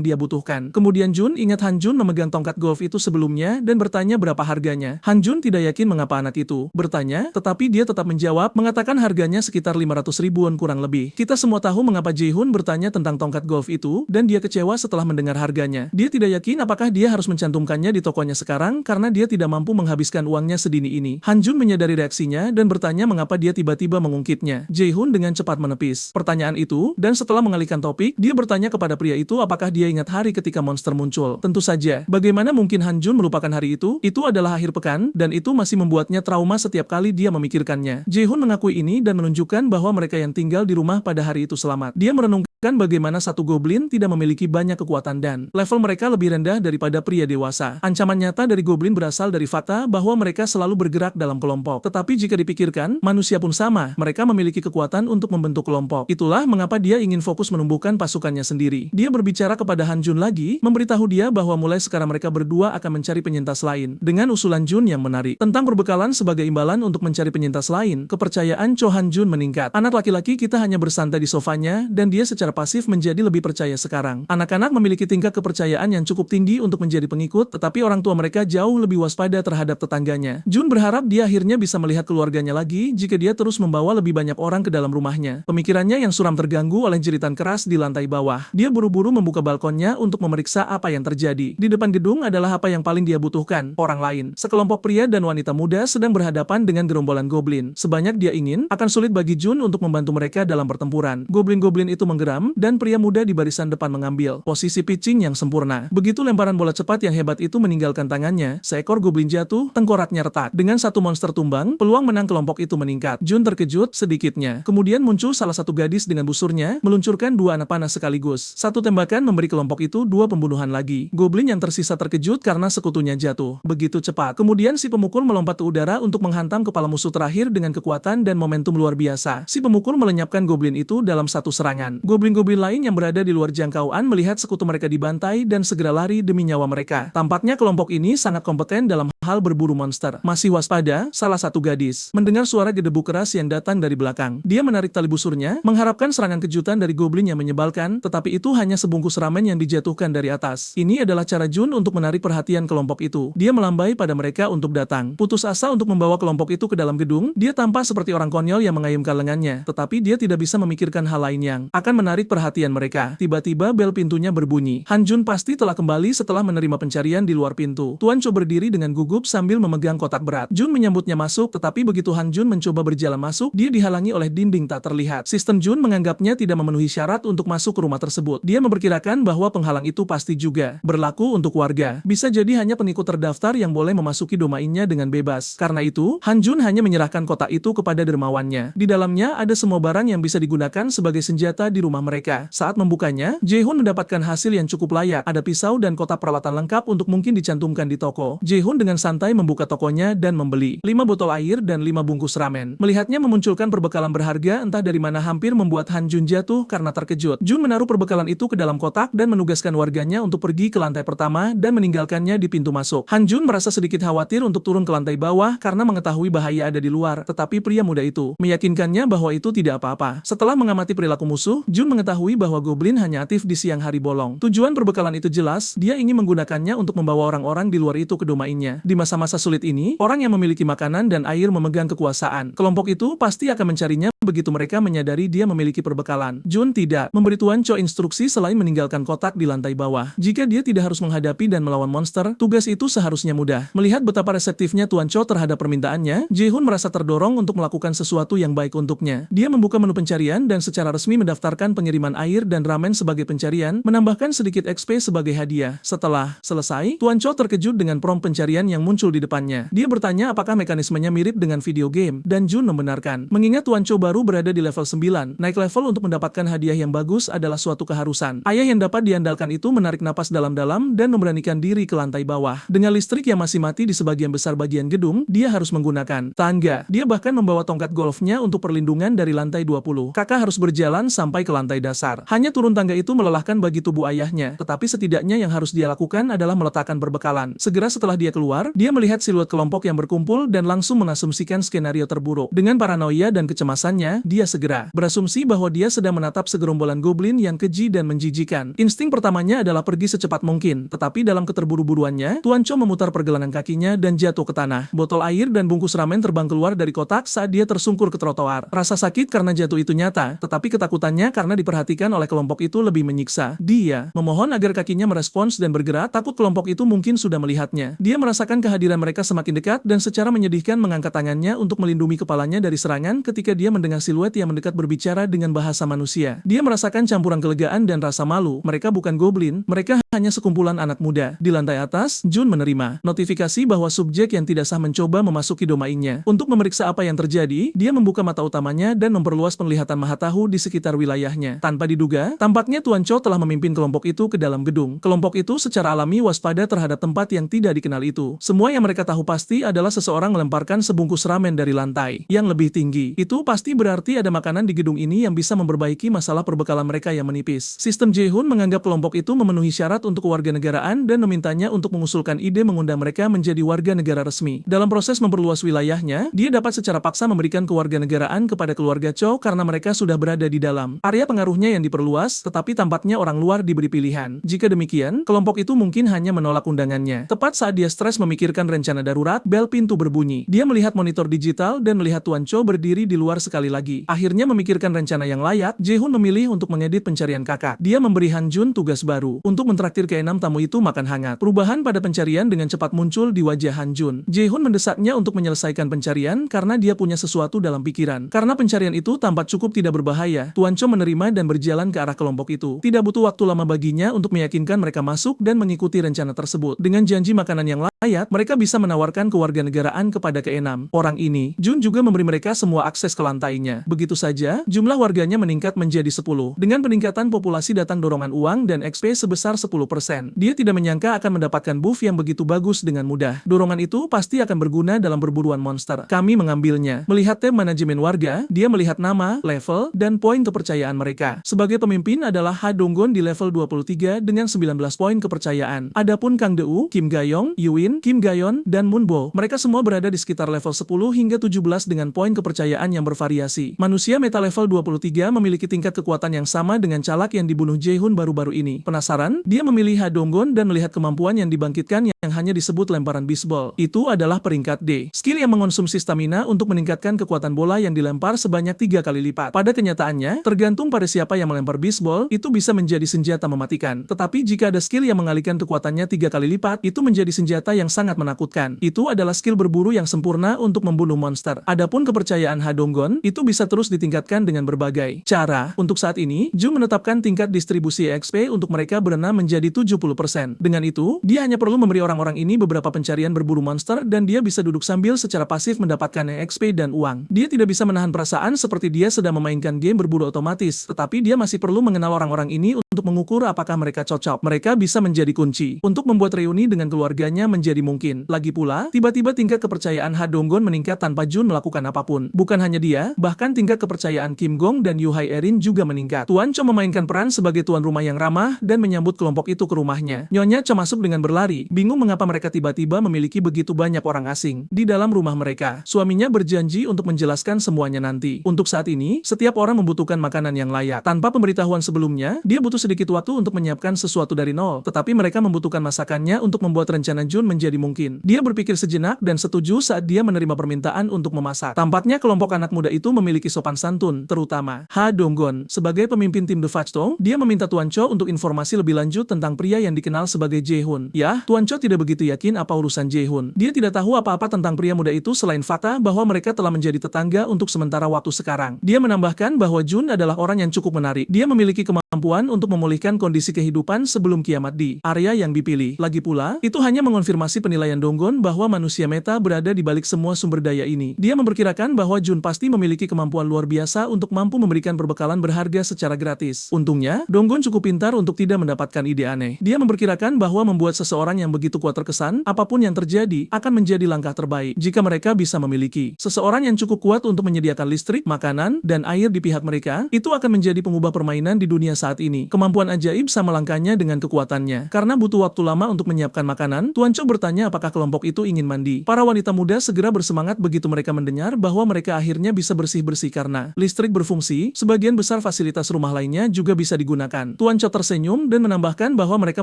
dia butuhkan. Kemudian Jun ingat Han Jun memegang tongkat golf itu sebelumnya dan bertanya berapa harganya. Han Jun tidak yakin mengapa anak itu bertanya, tetapi dia tetap menjawab, mengatakan harganya sekitar 500 ribuan kurang lebih. Kita semua tahu mengapa Jae-hoon bertanya tentang tongkat golf itu, dan dia kecewa setelah mendengar harganya. Dia tidak yakin apakah dia harus mencantumkannya di tokonya sekarang karena dia tidak mampu menghabiskan uangnya sedini ini. Han Jun menyadari reaksinya dan bertanya mengapa dia tiba-tiba mengungkitnya. Jae-hoon dengan cepat menepis pertanyaan itu, dan setelah mengalihkan topik, dia bertanya kepada pria itu apakah dia ingat hari ketika monster muncul. Tentu saja, bagaimana mungkin Han Jun melupakan hari itu? Itu adalah akhir pekan, dan itu masih membuatnya trauma setiap kali dia memikirkannya. Jae-hoon mengakui ini dan menunjukkan bahwa mereka yang tinggal di rumah pada hari itu selamat. Dia merenungkan bagaimana satu goblin tidak memiliki banyak kekuatan dan level mereka lebih rendah daripada pria dewasa. Ancaman nyata dari goblin berasal dari fakta bahwa mereka selalu bergerak dalam kelompok. Tetapi jika dipikirkan, manusia pun sama, mereka memiliki kekuatan untuk membentuk kelompok. Itulah mengapa dia ingin fokus menumbuhkan pasukannya sendiri. Dia berbicara kepada Han Jun lagi, memberitahu dia bahwa mulai sekarang mereka berdua akan mencari penyintas lain. Dengan usulan Jun yang menarik tentang perbekalan sebagai imbalan untuk mencari penyintas lain, kepercayaan Cho Han Jun meningkat. Anak laki-laki kita hanya bersantai di sofanya, dan dia secara pasif menjadi lebih percaya sekarang. Anak-anak memiliki tingkat kepercayaan yang cukup tinggi untuk menjadi pengikut, tetapi orang tua mereka jauh lebih waspada terhadap tetangganya. Jun berharap dia akhirnya bisa melihat keluarganya lagi jika dia terus membawa lebih banyak orang ke dalam rumahnya. Pemikirannya yang suram terganggu oleh jeritan keras di lantai bawah. Dia buru-buru membuka balkonnya untuk memeriksa apa yang terjadi. Di depan gedung adalah apa yang paling dia butuhkan, orang lain. Sekelompok pria dan wanita muda sedang berhadapan dengan gerombolan goblin. Sebanyak dia ingin, akan sulit bagi Jun untuk membantu mereka dalam pertempuran. Goblin-goblin itu menggeram, dan pria muda di barisan depan mengambil posisi pitching yang sempurna. Begitu lemparan bola cepat yang hebat itu meninggalkan tangannya, seekor goblin jatuh, tengkoraknya retak. Dengan satu monster tumbang, peluang menang kelompok itu meningkat. Jun terkejut sedikitnya. Kemudian muncul salah satu gadis dengan busurnya, meluncurkan dua anak panah sekaligus. Satu tembakan memberi kelompok itu dua pembunuhan lagi. Goblin yang tersisa terkejut karena sekutunya jatuh begitu cepat. Kemudian si pemukul melompat ke udara untuk menghantam kepala musuh terakhir dengan kekuatan dan momentum luar biasa. Si pemukul melenyapkan goblin itu dalam satu serangan. Goblin-goblin lain yang berada di luar jangkauan melihat sekutu mereka dibantai dan segera lari demi nyawa mereka. Tampaknya kelompok ini sangat kompeten dalam hal berburu monster. Masih waspada, salah satu gadis mendengar suara gedebuk keras yang datang dari belakang. Dia menarik tali busurnya, mengharapkan serangan kejutan dari goblin yang menyebalkan, tetapi itu hanya sebungkus ramen yang dijatuhkan dari atas. Ini adalah cara Jun untuk menarik perhatian kelompok itu. Dia melambai pada mereka untuk datang. Putus asa untuk membawa kelompok itu ke dalam gedung, dia tampak seperti orang konyol yang mengayunkan lengannya, tetapi dia tidak bisa memikirkan hal lain yang akan menarik perhatian mereka. Tiba-tiba bel pintunya berbunyi. Han Jun pasti telah kembali setelah menerima pencarian di luar pintu. Tuan Cho berdiri dengan gugup sambil memegang kotak berat. Jun menyambutnya masuk, tetapi begitu Han Jun mencoba berjalan masuk, dia dihalangi oleh dinding tak terlihat. Sistem Jun menganggapnya tidak memenuhi syarat untuk masuk ke rumah tersebut. Dia memperkirakan bahwa penghalang itu pasti juga berlaku untuk warga. Bisa jadi hanya pengikut terdaftar yang boleh memasuki domainnya dengan bebas. Karena itu, Han Jun hanya menyerahkan kotak itu kepada dermawannya. Di dalamnya ada semua barang yang bisa digunakan sebagai senjata di rumah mereka. Saat membukanya, Jae-hoon mendapatkan hasil yang cukup layak. Ada pisau dan kotak peralatan lengkap untuk mungkin dicantumkan di toko. Jae-hoon dengan santai membuka tokonya dan membeli 5 botol air dan 5 bungkus ramen. Melihatnya memunculkan perbekalan berharga entah dari mana hampir membuat Han Jun jatuh karena terkejut. Jun menaruh perbekalan itu ke dalam kotak dan menugaskan warganya untuk pergi ke lantai pertama dan meninggalkannya di pintu masuk. Han Jun merasa sedikit khawatir untuk turun ke lantai bawah karena mengetahui bahaya ada di luar, tetapi pria muda itu meyakinkannya bahwa itu tidak apa-apa. Setelah mengamati perilaku musuh, Jun mengetahui bahwa goblin hanya aktif di siang hari bolong. Tujuan perbekalan itu jelas, dia ingin menggunakannya untuk membawa orang-orang di luar itu ke domainnya. Di masa-masa sulit ini, orang yang memiliki makanan dan air memegang kekuasaan. Kelompok itu pasti akan mencarinya begitu mereka menyadari dia memiliki perbekalan. Jun tidak memberi Tuan Cho instruksi selain meninggalkan kotak di lantai bawah. Jika dia tidak harus menghadapi dan melawan monster, tugas itu seharusnya mudah. Melihat betapa reseptifnya Tuan Cho terhadap permintaannya, Jae-hoon merasa terdorong untuk melakukan sesuatu yang baik untuknya. Dia membuka menu pencarian dan secara resmi mendaftarkan pengiriman air dan ramen sebagai pencarian, menambahkan sedikit XP sebagai hadiah. Setelah selesai, Tuan Cho terkejut dengan prompt pencarian yang muncul di depannya. Dia bertanya apakah mekanismenya mirip dengan video game, dan Jun membenarkan. Mengingat Tuan Cho baru berada di level 9, naik level untuk mendapatkan hadiah yang bagus adalah suatu keharusan. Ayah yang dapat diandalkan itu menarik napas dalam-dalam dan memberanikan diri ke lantai bawah. Dengan listrik yang masih mati di sebagian besar bagian gedung, dia harus menggunakan tangga. Dia bahkan membawa tongkat golfnya untuk perlindungan dari lantai 20. Kakak harus berjalan sampai ke lantai dasar. Hanya turun tangga itu melelahkan bagi tubuh ayahnya, tetapi setidaknya yang harus dia lakukan adalah meletakkan perbekalan. Segera setelah dia keluar, dia melihat siluet kelompok yang berkumpul dan langsung mengasumsikan skenario terburuk. Dengan paranoia dan kecemasannya, dia segera berasumsi bahwa dia sedang menatap segerombolan goblin yang keji dan menjijikan. Insting pertamanya adalah pergi secepat mungkin, tetapi dalam keterburu-buruannya, Tuan Cho memutar pergelangan kakinya dan jatuh ke tanah. Botol air dan bungkus ramen terbang keluar dari kotak saat dia tersungkur ke trotoar. Rasa sakit karena jatuh itu nyata, tetapi ketakutannya karena diperhatikan oleh kelompok itu lebih menyiksa. Dia memohon agar kakinya merespons dan bergerak, takut kelompok itu mungkin sudah melihatnya. Dia merasakan kehadiran mereka semakin dekat dan secara menyedihkan mengangkat tangannya untuk melindungi kepalanya dari serangan ketika dia mendengar siluet yang mendekat berbicara dengan bahasa manusia. Dia merasakan campuran kelegaan dan rasa malu. Mereka bukan goblin, mereka hanya sekumpulan anak muda. Di lantai atas, Jun menerima notifikasi bahwa subjek yang tidak sah mencoba memasuki domainnya. Untuk memeriksa apa yang terjadi, dia membuka mata utamanya dan memperluas penglihatan maha tahu di sekitar wilayahnya. Tanpa diduga, tampaknya Tuan Cho telah memimpin kelompok itu ke dalam gedung. Kelompok itu secara alami waspada terhadap tempat yang tidak dikenal itu. Semua yang mereka tahu pasti adalah seseorang melemparkan sebungkus ramen dari lantai yang lebih tinggi. Itu pasti berarti ada makanan di gedung ini yang bisa memperbaiki masalah perbekalan mereka yang menipis. Sistem Jae-hoon menganggap kelompok itu memenuhi syarat untuk kewarganegaraan dan memintanya untuk mengusulkan ide mengundang mereka menjadi warga negara resmi. Dalam proses memperluas wilayahnya, dia dapat secara paksa memberikan kewarganegaraan kepada keluarga Cho karena mereka sudah berada di dalam area pengaruhnya yang diperluas, tetapi tampaknya orang luar diberi pilihan. Jika demikian, kelompok itu mungkin hanya menolak undangannya. Tepat saat dia stres memikirkan rencana darurat, bel pintu berbunyi. Dia melihat monitor digital dan melihat Tuan Cho berdiri di luar sekali lagi. Akhirnya memikirkan rencana yang layak, Jae-hoon memilih untuk mengedit pencarian kakak. Dia memberi Han Jun tugas baru untuk mentraktir keenam tamu itu makan hangat. Perubahan pada pencarian dengan cepat muncul di wajah Han Jun. Jae-hoon mendesaknya untuk menyelesaikan pencarian karena dia punya sesuatu dalam pikiran. Karena pencarian itu tampak cukup tidak berbahaya, Tuan Cho menerima dan berjalan ke arah kelompok itu. Tidak butuh waktu lama baginya untuk meyakinkan mereka masuk dan mengikuti rencana tersebut. Dengan janji makanan yang layak, mereka bisa menawarkan kewarganegaraan kepada keenam orang ini. Jun juga memberi mereka semua akses ke lantainya. Begitu saja, jumlah warganya meningkat menjadi 10. Dengan peningkatan populasi datang dorongan uang dan XP sebesar 10%. Dia tidak menyangka akan mendapatkan buff yang begitu bagus dengan mudah. Dorongan itu pasti akan berguna dalam berburuan monster. Kami mengambilnya. Melihat tim manajemen warga, dia melihat nama, level, dan poin kepercayaan mereka. Sebagai pemimpin adalah Ha Dong-gon di level 23 dengan 19 poin kepercayaan. Adapun Kang Deu, Kim Ga-young, Yuin, Kim Ga-yeon, dan Moon Bo, mereka semua berada di sekitar level 10 hingga 17 dengan poin kepercayaan yang bervariasi. Manusia meta level 23 memiliki tingkat kekuatan yang sama dengan calak yang dibunuh Jae-hoon baru-baru ini. Penasaran? Dia memilih Ha Dong-gon dan melihat kemampuan yang dibangkitkan yang hanya disebut lemparan bisbol. Itu adalah peringkat D. Skill yang mengonsumsi stamina untuk meningkatkan kekuatan bola yang dilempar sebanyak 3 kali lipat. Pada kenyataannya, tergantung pada siapa yang melempar bisbol, itu bisa menjadi senjata mematikan. Tetapi jika ada skill yang mengalihkan kekuatannya 3 kali lipat, itu menjadi senjata yang sangat menakutkan. Itu adalah skill berburu yang sempurna untuk membunuh monster. Adapun kepercayaan Ha Dong-gon, itu bisa terus ditingkatkan dengan berbagai cara. Untuk saat ini, Ju menetapkan tingkat distribusi XP untuk mereka berenam menjadi 70%. Dengan itu, dia hanya perlu memberi orang-orang ini beberapa pencarian berburu monster dan dia bisa duduk sambil secara pasif mendapatkan XP dan uang. Dia tidak bisa menahan perasaan seperti dia sedang memainkan game berburu otomatis, tetapi dia masih perlu mengenal orang-orang ini untuk mengukur apakah mereka cocok. Mereka bisa menjadi kunci untuk membuat reuni dengan keluarganya menjadi mungkin. Lagi pula, tiba-tiba tingkat kepercayaan Ha Dong-gon meningkat tanpa Jun melakukan apapun. Bukan hanya dia, bahkan tingkat kepercayaan Kim Gong dan Yu Hai Erin juga meningkat. Tuan Cho memainkan peran sebagai tuan rumah yang ramah dan menyambut kelompok itu ke rumahnya. Nyonya Cho masuk dengan berlari, bingung mengapa mereka tiba-tiba memiliki begitu banyak orang asing di dalam rumah mereka. Suaminya berjanji untuk menjelaskan semuanya nanti. Untuk saat ini, setiap orang membutuhkan makanan yang layak. Tanpa pemberitahuan sebelumnya, dia butuh sedikit waktu untuk menyiapkan sesuatu dari nol, tetapi mereka membutuhkan masakannya untuk membuat rencana Jun menjadi mungkin. Dia berpikir sejenak dan setuju saat dia menerima permintaan untuk memasak. Tampaknya kelompok anak muda itu memiliki sopan santun, terutama Ha Dong-gon. Sebagai pemimpin tim The Fudge-tong, dia meminta Tuan Cho untuk informasi lebih lanjut tentang pria yang dikenal sebagai Jae-hoon. Ya, Tuan Cho tidak begitu yakin apa urusan Jae-hoon. Dia tidak tahu apa-apa tentang pria muda itu selain fakta bahwa mereka telah menjadi tetangga untuk sementara waktu sekarang. Dia menambahkan bahwa Jun adalah orang yang cukup menarik. Dia memiliki kemampuan untuk memulihkan kondisi kehidupan sebelum kiamat di area yang dipilih. Lagi pula, itu hanya mengonfirmasi penilaian Dong-gon bahwa manusia meta berada di balik semua sumber daya ini. Dia memperkirakan bahwa Jun pasti memiliki kemampuan luar biasa untuk mampu memberikan perbekalan berharga secara gratis. Untungnya, Dong-gon cukup pintar untuk tidak mendapatkan ide aneh. Dia memperkirakan bahwa membuat seseorang yang begitu kuat terkesan, apapun yang terjadi, akan menjadi langkah terbaik jika mereka bisa memiliki seseorang yang cukup kuat untuk menyediakan listrik, makanan, dan air di pihak mereka. Itu akan menjadi pengubah permainan di dunia saat ini. Kemampuan ajaib sama langkahnya dengan kekuatannya. Karena butuh waktu lama untuk menyiapkan makanan, Tuan Cho bertanya apakah kelompok itu ingin mandi. Para wanita muda segera bersemangat begitu mereka mendengar bahwa mereka akhirnya bisa bersih-bersih karena listrik berfungsi. Sebagian besar fasilitas rumah lainnya juga bisa digunakan. Tuan Cho tersenyum dan menambahkan bahwa mereka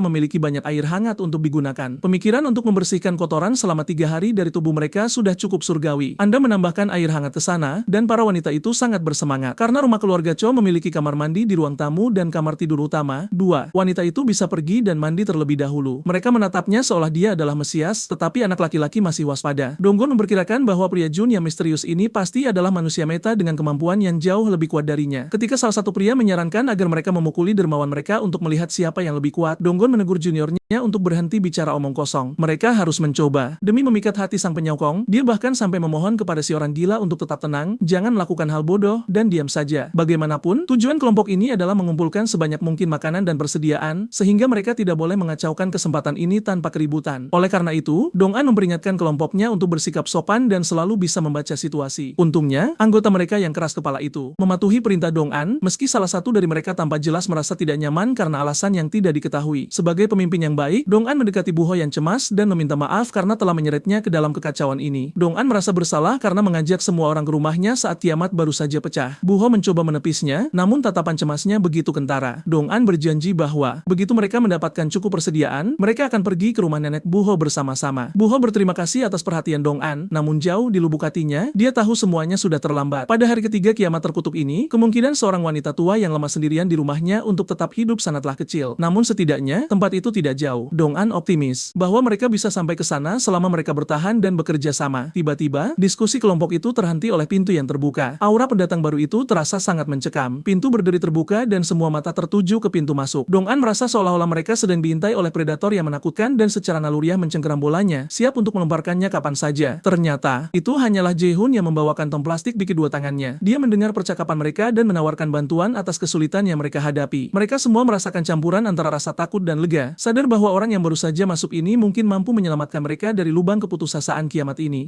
memiliki banyak air hangat untuk digunakan. Pemikiran untuk membersihkan kotoran selama 3 hari dari tubuh mereka sudah cukup surgawi. Anda menambahkan air hangat ke sana, dan para wanita itu sangat bersemangat. Karena rumah keluarga Cho memiliki kamar mandi di ruang tamu dan kamar tidur utama. 2. Wanita itu bisa pergi dan mandi terlebih dahulu. Mereka menatapnya seolah dia adalah Mesias, tetapi anak laki-laki masih waspada. Donggon memperkirakan bahwa pria Jun yang misterius ini pasti adalah manusia meta dengan kemampuan yang jauh lebih kuat darinya. Ketika salah satu pria menyarankan agar mereka memukuli dermawan mereka untuk melihat siapa yang lebih kuat, Donggon menegur juniornya untuk berhenti bicara omong kosong. Mereka harus mencoba. Demi memikat hati sang penyokong, dia bahkan sampai memohon kepada si orang gila untuk tetap tenang, jangan melakukan hal bodoh, dan diam saja. Bagaimanapun, tujuan kelompok ini adalah mengumpulkan sebanyak mungkin makanan dan persediaan, sehingga mereka tidak boleh mengacaukan kesempatan ini tanpa keributan. Oleh karena itu, Dong-an memperingatkan kelompoknya untuk bersikap sopan dan selalu bisa membaca situasi. Untungnya, anggota mereka yang keras kepala itu mematuhi perintah Dong-an, meski salah satu dari mereka tampak jelas merasa tidak nyaman karena alasan yang tidak diketahui. Sebagai pemimpin yang baik, Dong-an mendekati Bu Ho yang cemas dan meminta maaf karena telah menyeretnya ke dalam kekacauan ini. Dong-an merasa bersalah karena mengajak semua orang ke rumahnya saat kiamat baru saja pecah. Bu Ho mencoba menepisnya, namun tatapan cemasnya begitu kentara. Dong-an berjanji bahwa begitu mereka mendapatkan cukup persediaan, mereka akan pergi ke rumah nenek Bu Ho bersama-sama. Bu Ho berterima kasih atas perhatian Dong-an, namun jauh di lubuk hatinya, dia tahu semuanya sudah terlambat. Pada hari ketiga kiamat terkutuk ini, kemungkinan seorang wanita tua yang lemah sendirian di rumahnya untuk tetap hidup sangatlah kecil. Namun setidaknya, tempat itu tidak jauh. Dong-an optimis bahwa mereka bisa sampai ke sana selama mereka bertahan dan bekerja sama. Tiba-tiba, diskusi kelompok itu terhenti oleh pintu yang terbuka. Aura pendatang baru itu terasa sangat mencekam. Pintu berderi terbuka dan semua mata tertuju ke pintu masuk. Dong-an merasa seolah-olah mereka sedang diintai oleh predator yang menakutkan dan secara naluriah mencengkeram bolanya, siap untuk melemparkannya kapan saja. Ternyata, itu hanyalah Jae-hoon yang membawa kantong plastik di kedua tangannya. Dia mendengar percakapan mereka dan menawarkan bantuan atas kesulitan yang mereka hadapi. Mereka semua merasakan campuran antara rasa takut dan lega, sadar bahwa orang yang baru saja masuk ini mungkin mampu menyelamatkan mereka dari lubang keputusasaan kiamat ini.